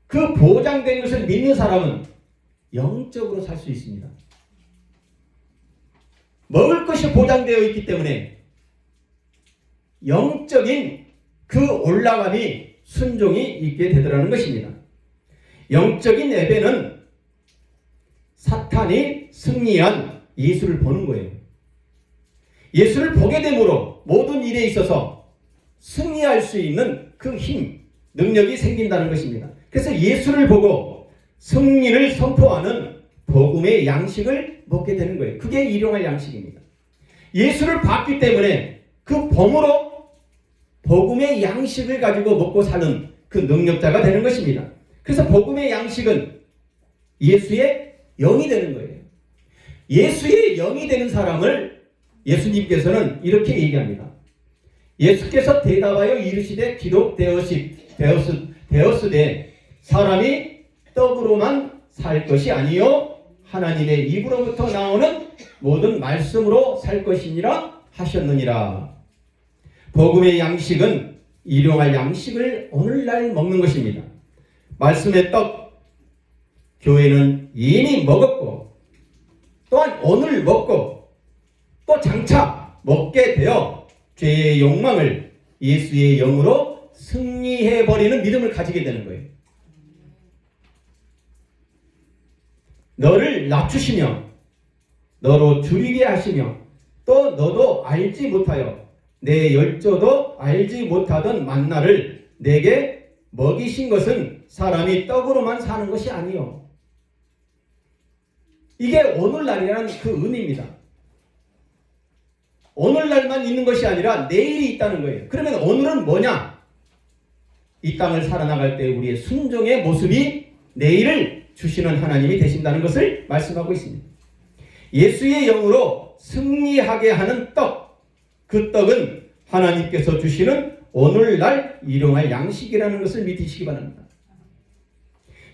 [SPEAKER 1] 그 보장된 것을 믿는 사람은 영적으로 살 수 있습니다. 먹을 것이 보장되어 있기 때문에 영적인 그 올라감이, 순종이 있게 되더라는 것입니다. 영적인 예배는 사탄이 승리한 예수를 보는 거예요. 예수를 보게 되므로 모든 일에 있어서 승리할 수 있는 그 힘, 능력이 생긴다는 것입니다. 그래서 예수를 보고 승리를 선포하는 복음의 양식을 먹게 되는 거예요. 그게 일용할 양식입니다. 예수를 봤기 때문에 그 범으로 복음의 양식을 가지고 먹고 사는 그 능력자가 되는 것입니다. 그래서 복음의 양식은 예수의 영이 되는 거예요. 예수의 영이 되는 사람을 예수님께서는 이렇게 얘기합니다. 예수께서 대답하여 이르시되 기록되었으되 사람이 떡으로만 살 것이 아니요 하나님의 입으로부터 나오는 모든 말씀으로 살 것이니라 하셨느니라. 복음의 양식은 일용할 양식을 오늘날 먹는 것입니다. 말씀의 떡, 교회는 이미 먹었고 또한 오늘 먹고 또 장차 먹게 되어 죄의 욕망을 예수의 영으로 승리해버리는 믿음을 가지게 되는 거예요. 너를 낮추시며 너로 줄이게 하시며 또 너도 알지 못하여 내 열조도 알지 못하던 만나를 내게 먹이신 것은 사람이 떡으로만 사는 것이 아니요. 이게 오늘날이라는 그 의미입니다. 오늘날만 있는 것이 아니라 내일이 있다는 거예요. 그러면 오늘은 뭐냐? 이 땅을 살아나갈 때 우리의 순종의 모습이 내일을 주시는 하나님이 되신다는 것을 말씀하고 있습니다. 예수의 영으로 승리하게 하는 떡, 그 떡은 하나님께서 주시는 오늘날 일용할 양식이라는 것을 믿으시기 바랍니다.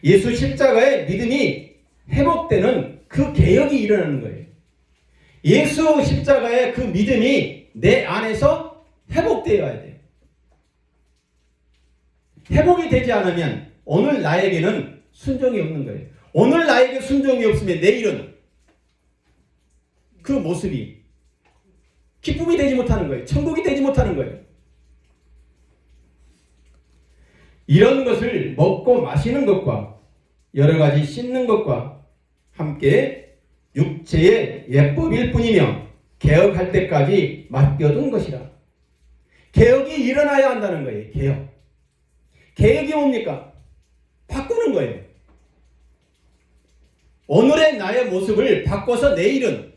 [SPEAKER 1] 예수 십자가의 믿음이 회복되는 그 개혁이 일어나는 거예요. 예수 십자가의 그 믿음이 내 안에서 회복되어야 돼요. 회복이 되지 않으면 오늘 나에게는 순종이 없는 거예요. 오늘 나에게 순종이 없으면 내일은 그 모습이 기쁨이 되지 못하는 거예요. 천국이 되지 못하는 거예요. 이런 것을 먹고 마시는 것과 여러 가지 씻는 것과 함께 육체의 예법일 뿐이며 개혁할 때까지 맡겨둔 것이라. 개혁이 일어나야 한다는 거예요. 개혁. 개혁이 뭡니까? 바꾸는 거예요. 오늘의 나의 모습을 바꿔서 내일은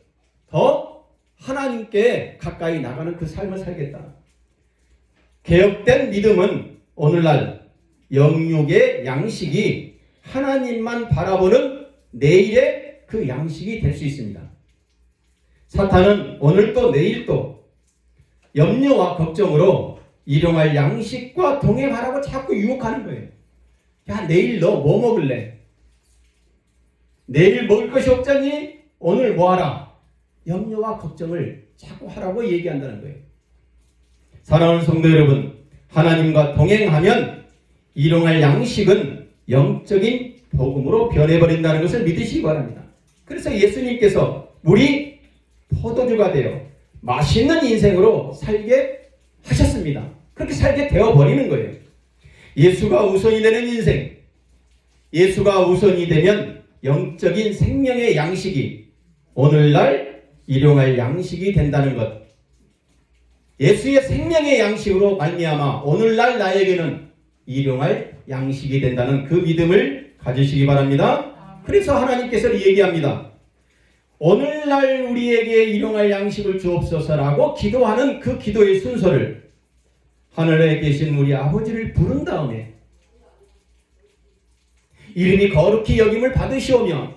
[SPEAKER 1] 더 하나님께 가까이 나가는 그 삶을 살겠다. 개혁된 믿음은 오늘날 영육의 양식이 하나님만 바라보는 내일의 그 양식이 될 수 있습니다. 사탄은 오늘도 내일도 염려와 걱정으로 일용할 양식과 동행하라고 자꾸 유혹하는 거예요. 야, 내일 너 뭐 먹을래? 내일 먹을 것이 없잖니? 오늘 뭐 하라? 염려와 걱정을 자꾸 하라고 얘기한다는 거예요. 사랑하는 성도 여러분, 하나님과 동행하면 일용할 양식은 영적인 복음으로 변해버린다는 것을 믿으시기 바랍니다. 그래서 예수님께서 물이 포도주가 되어 맛있는 인생으로 살게 하셨습니다. 그렇게 살게 되어버리는 거예요. 예수가 우선이 되는 인생, 예수가 우선이 되면 영적인 생명의 양식이 오늘날 일용할 양식이 된다는 것. 예수의 생명의 양식으로 말미암아 오늘날 나에게는 일용할 양식이 된다는 그 믿음을 가지시기 바랍니다. 그래서 하나님께서 얘기합니다. 오늘날 우리에게 일용할 양식을 주옵소서라고 기도하는 그 기도의 순서를 하늘에 계신 우리 아버지를 부른 다음에 이름이 거룩히 여김을 받으시오며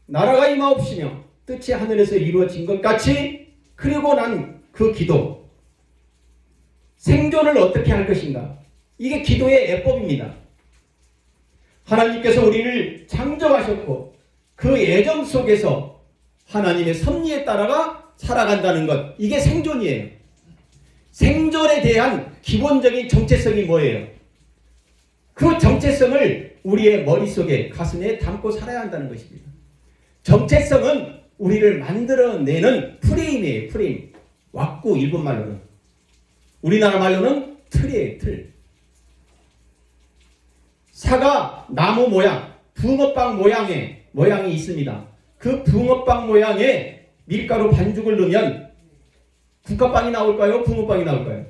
[SPEAKER 1] 나라가 임하옵시며 뜻이 하늘에서 이루어진 것 같이, 그리고 난 그 기도 생존을 어떻게 할 것인가, 이게 기도의 예법입니다. 하나님께서 우리를 창조하셨고 그 예정 속에서 하나님의 섭리에 따라가 살아간다는 것, 이게 생존이에요. 생존에 대한 기본적인 정체성이 뭐예요? 그 정체성을 우리의 머릿속에, 가슴에 담고 살아야 한다는 것입니다. 정체성은 우리를 만들어내는 프레임이에요. 프레임. 왁구, 일본말로는. 우리나라 말로는 틀이에요. 틀. 사과 나무 모양, 붕어빵 모양이 있습니다. 그 붕어빵 모양에 밀가루 반죽을 넣으면 국화빵이 나올까요? 붕어빵이 나올까요?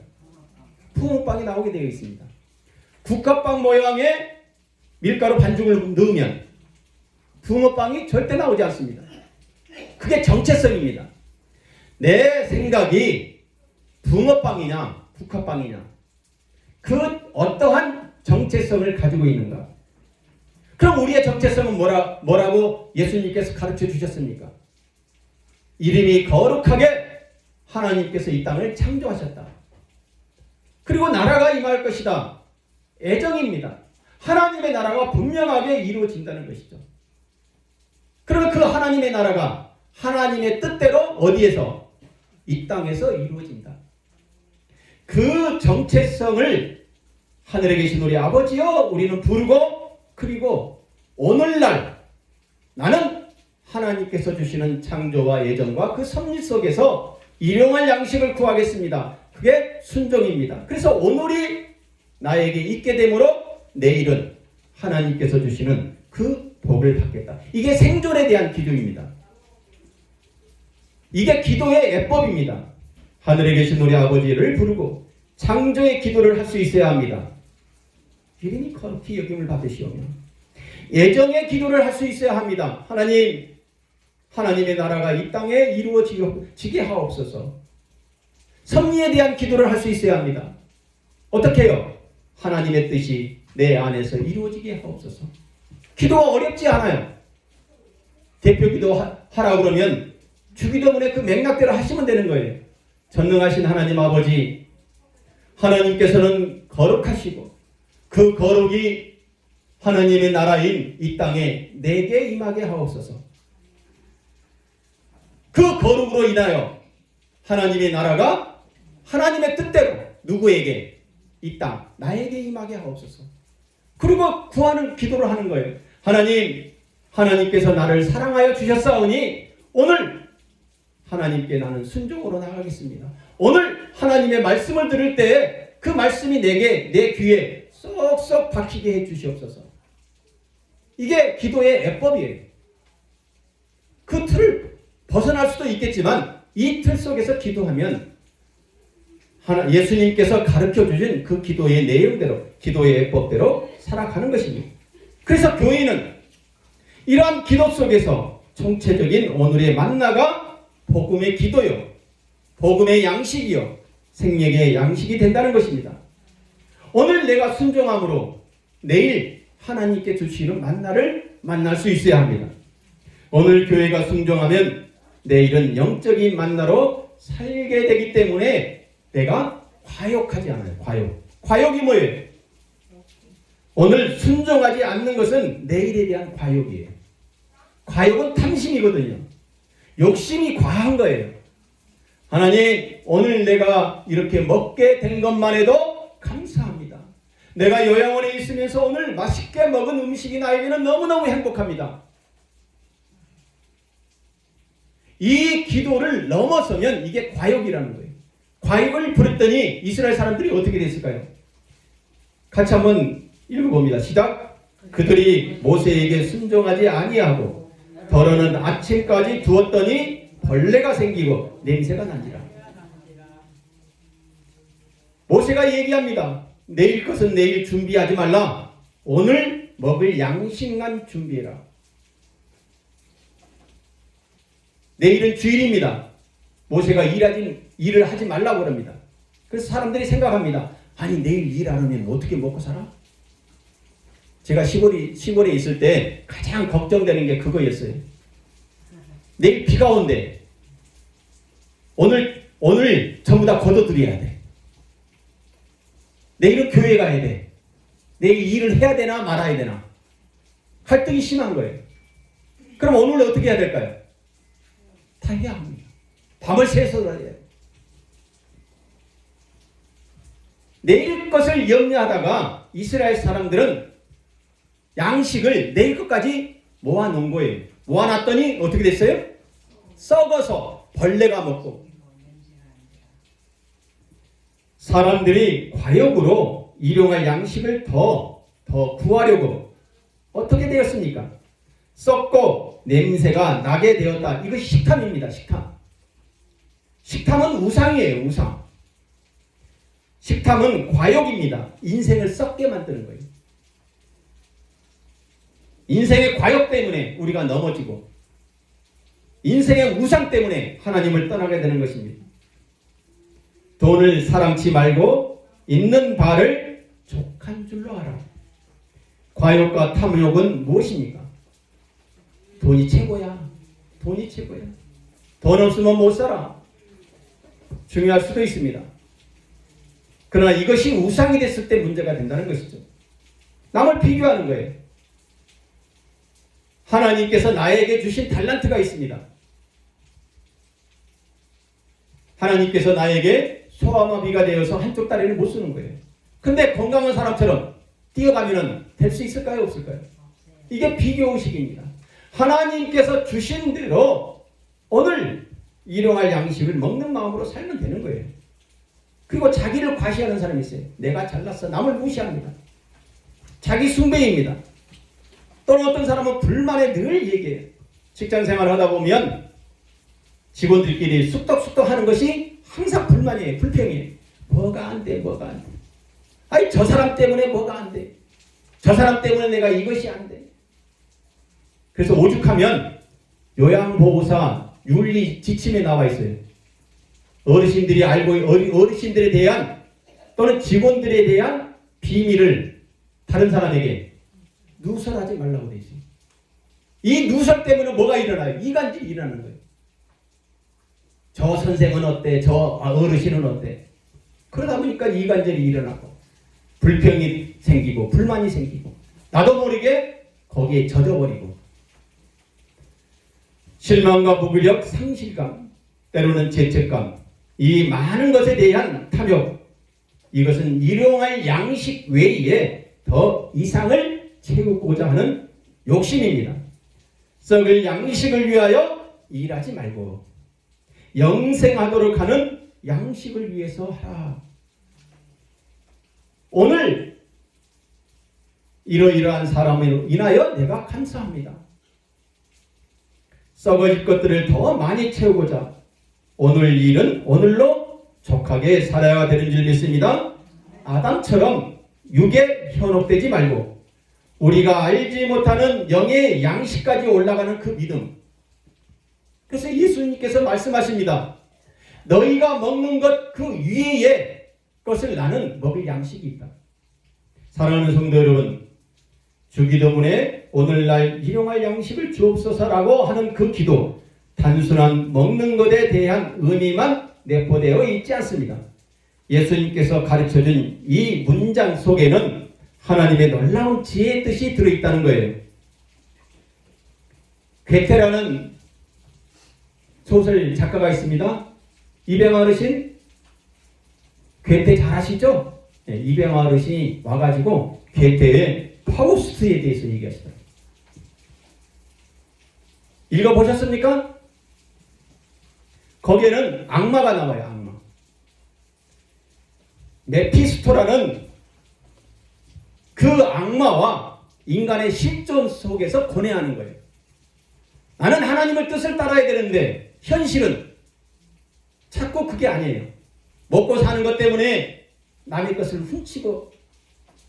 [SPEAKER 1] 붕어빵이 나오게 되어 있습니다. 국화빵 모양의 밀가루 반죽을 넣으면 붕어빵이 절대 나오지 않습니다. 그게 정체성입니다. 내 생각이 붕어빵이냐 국화빵이냐, 그 어떠한 정체성을 가지고 있는가. 그럼 우리의 정체성은 뭐라고 예수님께서 가르쳐 주셨습니까? 이름이 거룩하게 하나님께서 이 땅을 창조하셨다. 그리고 나라가 임할 것이다. 애정입니다. 하나님의 나라가 분명하게 이루어진다는 것이죠. 그러면 그 하나님의 나라가 하나님의 뜻대로 어디에서? 이 땅에서 이루어진다. 그 정체성을 하늘에 계신 우리 아버지여 우리는 부르고, 그리고 오늘날 나는 하나님께서 주시는 창조와 예정과 그 섭리 속에서 일용할 양식을 구하겠습니다. 그게 순종입니다. 그래서 오늘이 나에게 있게 되므로 내일은 하나님께서 주시는 그 복을 받겠다. 이게 생존에 대한 기도입니다. 이게 기도의 예법입니다. 하늘에 계신 우리 아버지를 부르고 창조의 기도를 할 수 있어야 합니다. 이름이 거룩히 여김을 받으시오며 예정의 기도를 할 수 있어야 합니다. 하나님의 나라가 이 땅에 이루어지게 하옵소서. 섭리에 대한 기도를 할 수 있어야 합니다. 어떻게 해요? 하나님의 뜻이 내 안에서 이루어지게 하옵소서. 기도가 어렵지 않아요. 대표 기도 하라고 그러면 주기도문의 그 맥락대로 하시면 되는 거예요. 전능하신 하나님 아버지, 하나님께서는 거룩하시고 그 거룩이 하나님의 나라인 이 땅에 내게 임하게 하옵소서. 그 거룩으로 인하여 하나님의 나라가 하나님의 뜻대로 누구에게? 이 땅, 나에게 임하게 하옵소서. 그리고 구하는 기도를 하는 거예요. 하나님께서 나를 사랑하여 주셨사오니 오늘 하나님께 나는 순종으로 나가겠습니다. 오늘 하나님의 말씀을 들을 때 그 말씀이 내 귀에 쏙쏙 박히게 해 주시옵소서. 이게 기도의 예법이에요. 그 틀을 벗어날 수도 있겠지만 이 틀 속에서 기도하면 예수님께서 가르쳐 주신 그 기도의 내용대로, 기도의 예법대로 살아가는 것입니다. 그래서 교회는 이러한 기도 속에서 총체적인 오늘의 만나가 복음의 기도요, 복음의 양식이요, 생명의 양식이 된다는 것입니다. 오늘 내가 순종함으로 내일 하나님께 주시는 만나를 만날 수 있어야 합니다. 오늘 교회가 순종하면 내일은 영적인 만나로 살게 되기 때문에 내가 과욕하지 않아요. 과욕이 뭐예요? 오늘 순종하지 않는 것은 내일에 대한 과욕이에요. 과욕은 탐심이거든요. 욕심이 과한 거예요. 하나님, 오늘 내가 이렇게 먹게 된 것만 해도 감사합니다. 내가 요양원에 있으면서 오늘 맛있게 먹은 음식이 나에게는 너무너무 행복합니다. 이 기도를 넘어서면 이게 과욕이라는 거예요. 과욕을 부렸더니 이스라엘 사람들이 어떻게 됐을까요? 같이 한번 읽어봅니다. 시작. 그들이 모세에게 순종하지 아니하고 더러는 아침까지 두었더니 벌레가 생기고 냄새가 난지라. 모세가 얘기합니다. 내일 것은 내일 준비하지 말라. 오늘 먹을 양식만 준비해라. 내일은 주일입니다. 모세가 일을 하지 말라고 합니다. 그래서 사람들이 생각합니다. 아니 내일 일 안 하면 어떻게 먹고 살아? 제가 시골에 있을 때 가장 걱정되는 게 그거였어요. 내일 비가 온대. 오늘 전부 다 걷어들여야 돼. 내일은 교회 가야 돼. 내일 일을 해야 되나 말아야 되나. 갈등이 심한 거예요. 그럼 오늘 어떻게 해야 될까요? 다 해야 합니다. 밤을 새서 해야 돼요. 내일 것을 염려하다가 이스라엘 사람들은 양식을 내일 것까지 모아놓은 거예요. 모아놨더니 어떻게 됐어요? 썩어서 벌레가 먹고. 사람들이 과욕으로 일용할 양식을 더 구하려고 어떻게 되었습니까? 썩고 냄새가 나게 되었다. 이거 식탐입니다. 식탐. 식탐은 우상이에요. 우상. 식탐은 과욕입니다. 인생을 썩게 만드는 거예요. 인생의 과욕 때문에 우리가 넘어지고 인생의 우상 때문에 하나님을 떠나게 되는 것입니다. 돈을 사랑치 말고 있는 바를 족한 줄로 알아. 과욕과 탐욕은 무엇입니까? 돈이 최고야. 돈이 최고야. 돈 없으면 못 살아. 중요할 수도 있습니다. 그러나 이것이 우상이 됐을 때 문제가 된다는 것이죠. 남을 비교하는 거예요. 하나님께서 나에게 주신 달란트가 있습니다. 하나님께서 나에게 소아마비가 되어서 한쪽 다리를 못 쓰는 거예요. 근데 건강한 사람처럼 뛰어가면 될 수 있을까요? 없을까요? 이게 비교의식입니다. 하나님께서 주신 대로 오늘 일용할 양식을 먹는 마음으로 살면 되는 거예요. 그리고 자기를 과시하는 사람이 있어요. 내가 잘났어. 남을 무시합니다. 자기 숭배입니다. 또는 어떤 사람은 불만에 늘 얘기해요. 직장생활을 하다 보면 직원들끼리 쑥덕쑥덕 하는 것이 항상 불만이에요. 불평이에요. 뭐가 안 돼. 뭐가 안 돼. 아니 저 사람 때문에 뭐가 안 돼. 저 사람 때문에 내가 이것이 안 돼. 그래서 오죽하면 요양보호사 윤리 지침에 나와 있어요. 어르신들이 알고 어르신들에 대한 또는 직원들에 대한 비밀을 다른 사람에게 누설하지 말라고 되어 있어요. 이 누설 때문에 뭐가 일어나요? 이간질이 일어나는 거예요. 저 선생은 어때? 저 어르신은 어때? 그러다 보니까 이간질이 일어나고 불평이 생기고 불만이 생기고 나도 모르게 거기에 젖어버리고 실망과 무기력, 상실감, 때로는 죄책감, 이 많은 것에 대한 탐욕, 이것은 일용할 양식 외에 더 이상을 채우고자 하는 욕심입니다. 썩을 양식을 위하여 일하지 말고 영생하도록 하는 양식을 위해서 하라. 오늘 이러이러한 사람으로 인하여 내가 감사합니다. 썩어질 것들을 더 많이 채우고자 오늘 일은 오늘로 족하게 살아야 되는 줄 믿습니다. 아담처럼 육에 현혹되지 말고 우리가 알지 못하는 영의 양식까지 올라가는 그 믿음. 그래서 예수님께서 말씀하십니다. 너희가 먹는 것 그 위에 것을 나는 먹을 양식이 있다. 사랑하는 성도 여러분, 주기도문에 오늘날 일용할 양식을 주옵소서라고 하는 그 기도, 단순한 먹는 것에 대한 의미만 내포되어 있지 않습니다. 예수님께서 가르쳐준 이 문장 속에는 하나님의 놀라운 지혜의 뜻이 들어있다는 거예요. 괴테라는 소설 작가가 있습니다. 이병화 어르신, 괴테 잘 아시죠? 네, 이병화 어르신이 와가지고 괴테의 파우스트에 대해서 얘기하시더라고요. 읽어보셨습니까? 거기에는 악마가 나와요. 악마. 메피스토라는 그 악마와 인간의 실존 속에서 고뇌하는 거예요. 나는 하나님의 뜻을 따라야 되는데 현실은 자꾸 그게 아니에요. 먹고 사는 것 때문에 남의 것을 훔치고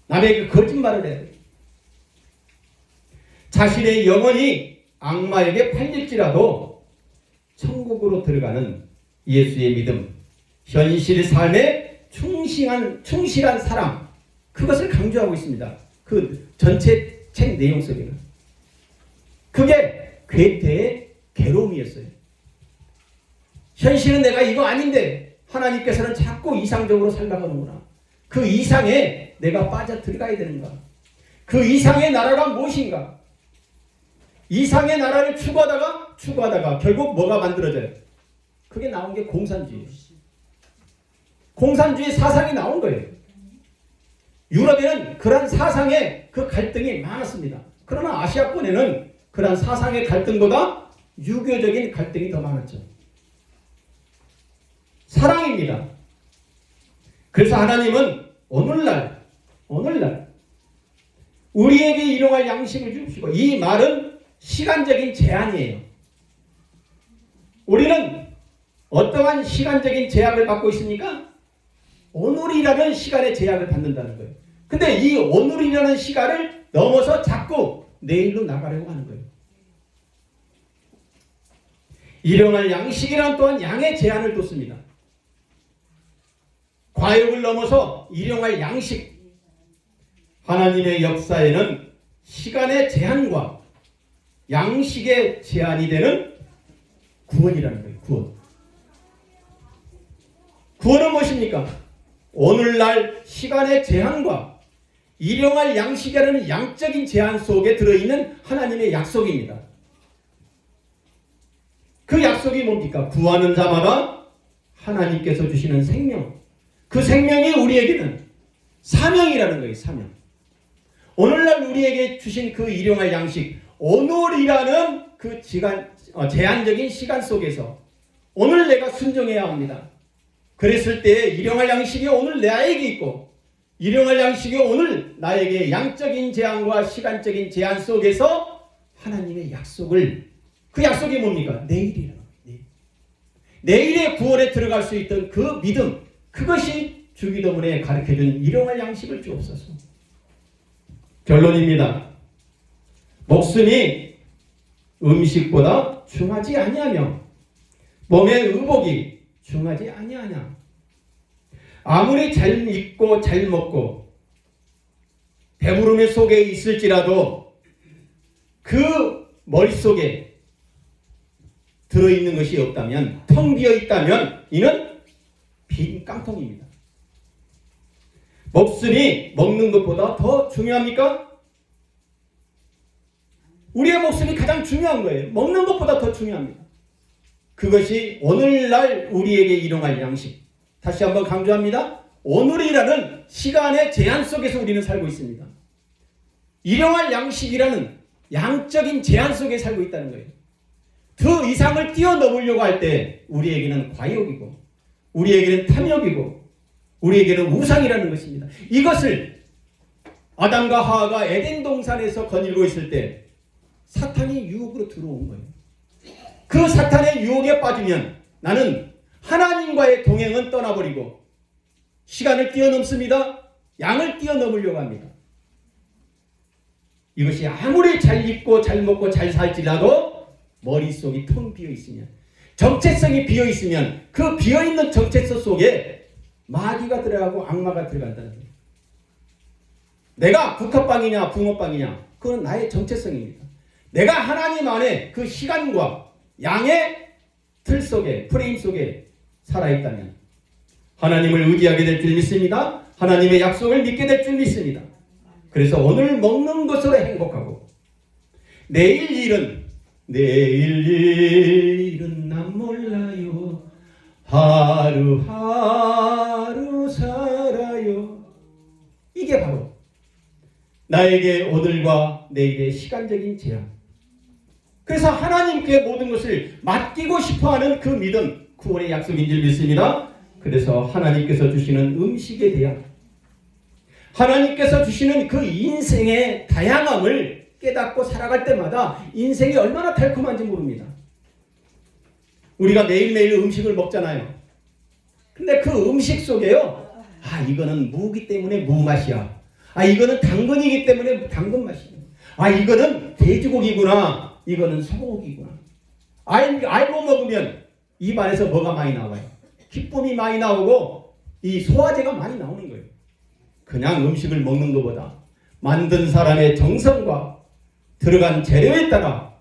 [SPEAKER 1] 남에게 거짓말을 해야 돼요. 자신의 영혼이 악마에게 팔릴지라도 천국으로 들어가는 예수의 믿음, 현실 삶에 충실한 사람, 그것을 강조하고 있습니다. 그 전체 책 내용 속에는. 그게 괴테의 괴로움이었어요. 현실은 내가 이거 아닌데 하나님께서는 자꾸 이상적으로 살아가는구나. 그 이상에 내가 빠져 들어가야 되는가? 그 이상의 나라가 무엇인가? 이상의 나라를 추구하다가 결국 뭐가 만들어져요? 그게 나온 게 공산주의예요. 공산주의 사상이 나온 거예요. 유럽에는 그런 사상의 그 갈등이 많았습니다. 그러나 아시아권에는 그런 사상의 갈등보다 유교적인 갈등이 더 많았죠. 사랑입니다. 그래서 하나님은 오늘날 우리에게 일용할 양식을 주시고, 이 말은 시간적인 제한이에요. 우리는 어떠한 시간적인 제약을 받고 있습니까? 오늘이라는 시간의 제약을 받는다는 거예요. 근데 이 오늘이라는 시간을 넘어서 자꾸 내일로 나가려고 하는 거예요. 일용할 양식이란 또한 양의 제한을 뒀습니다. 과욕을 넘어서 일용할 양식. 하나님의 역사에는 시간의 제한과 양식의 제한이 되는 구원이라는 거예요. 구원. 구원은 무엇입니까? 오늘날 시간의 제한과 일용할 양식이라는 양적인 제한 속에 들어있는 하나님의 약속입니다. 그 약속이 뭡니까? 구하는 자마다 하나님께서 주시는 생명. 그 생명이 우리에게는 사명이라는 거예요. 사명. 오늘날 우리에게 주신 그 일용할 양식, 오늘이라는 그 제한적인 시간 속에서 오늘 내가 순종해야 합니다. 그랬을 때 일용할 양식이 오늘 나에게 있고, 일용할 양식이 오늘 나에게 양적인 제한과 시간적인 제한 속에서 하나님의 약속을, 그 약속이 뭡니까? 내일이라는 거예요. 내일의 구원에 들어갈 수 있던 그 믿음, 그것이 주기도문에 가르쳐준 일용할 양식을 주옵소서. 결론입니다. 목숨이 음식보다 중하지 아니하며 몸의 의복이 중하지 아니하냐. 아무리 잘 입고 잘 먹고 배부름의 속에 있을지라도 그 머릿속에 들어있는 것이 없다면, 텅 비어 있다면 이는 빈 깡통입니다. 목숨이 먹는 것보다 더 중요합니까? 우리의 목숨이 가장 중요한 거예요. 먹는 것보다 더 중요합니다. 그것이 오늘날 우리에게 일용할 양식. 다시 한번 강조합니다. 오늘이라는 시간의 제한 속에서 우리는 살고 있습니다. 일용할 양식이라는 양적인 제한 속에 살고 있다는 거예요. 그 이상을 뛰어넘으려고 할 때 우리에게는 과욕이고, 우리에게는 탐욕이고, 우리에게는 우상이라는 것입니다. 이것을 아담과 하와가 에덴 동산에서 거닐고 있을 때 사탄이 유혹으로 들어온 거예요. 그 사탄의 유혹에 빠지면 나는 하나님과의 동행은 떠나버리고 시간을 뛰어넘습니다. 양을 뛰어넘으려고 합니다. 이것이 아무리 잘 입고 잘 먹고 잘 살지라도 머릿속이 텅 비어 있으면, 정체성이 비어 있으면 그 비어 있는 정체성 속에 마귀가 들어가고 악마가 들어간다는 거예요. 내가 국화빵이냐 붕어빵이냐, 그건 나의 정체성입니다. 내가 하나님 안에 그 시간과 양의 틀 속에, 프레임 속에 살아있다면 하나님을 의지하게 될 줄 믿습니다. 하나님의 약속을 믿게 될 줄 믿습니다. 그래서 오늘 먹는 것으로 행복하고, 내일 일은 난 몰라요. 하루하루 살아요. 이게 바로 나에게 오늘과 내일의 시간적인 제한. 그래서 하나님께 모든 것을 맡기고 싶어하는 그 믿음, 구원의 약속인 줄 믿습니다. 그래서 하나님께서 주시는 음식에 대한, 하나님께서 주시는 그 인생의 다양함을 깨닫고 살아갈 때마다 인생이 얼마나 달콤한지 모릅니다. 우리가 매일매일 음식을 먹잖아요. 근데 그 음식 속에요, 아 이거는 무기 때문에 무 맛이야, 아 이거는 당근이기 때문에 당근 맛이야, 아 이거는 돼지고기구나, 이거는 소고기구나. 알고 먹으면 입 안에서 뭐가 많이 나와요? 기쁨이 많이 나오고 이 소화제가 많이 나오는 거예요. 그냥 음식을 먹는 것보다 만든 사람의 정성과 들어간 재료에 따라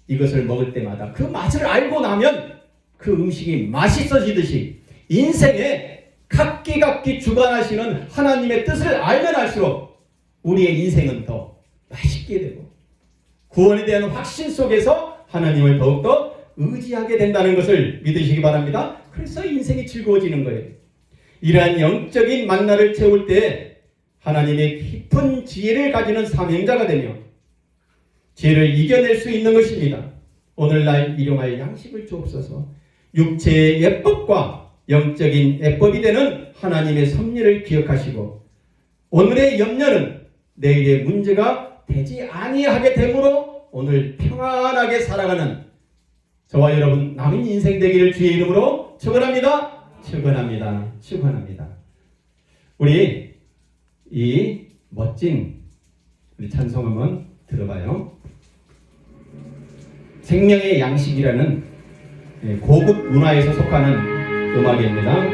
[SPEAKER 1] 이것을 먹을 때마다 그 맛을 알고 나면 그 음식이 맛있어지듯이 인생에 각기각기 주관하시는 하나님의 뜻을 알면 알수록 우리의 인생은 더 맛있게 되고 구원에 대한 확신 속에서 하나님을 더욱더 의지하게 된다는 것을 믿으시기 바랍니다. 그래서 인생이 즐거워지는 거예요. 이러한 영적인 만나를 채울 때 하나님의 깊은 지혜를 가지는 사명자가 되며 죄를 이겨낼 수 있는 것입니다. 오늘날 일용할 양식을 주옵소서. 육체의 예법과 영적인 예법이 되는 하나님의 섭리를 기억하시고 오늘의 염려는 내일의 문제가 되지 아니하게 되므로 오늘 평안하게 살아가는 저와 여러분 남은 인생 되기를 주의 이름으로 축원합니다. 축원합니다. 축원합니다. 우리 이 멋진 우리 찬송 한번 들어봐요. 생명의 양식이라는 고급 문화에서 속하는 음악입니다.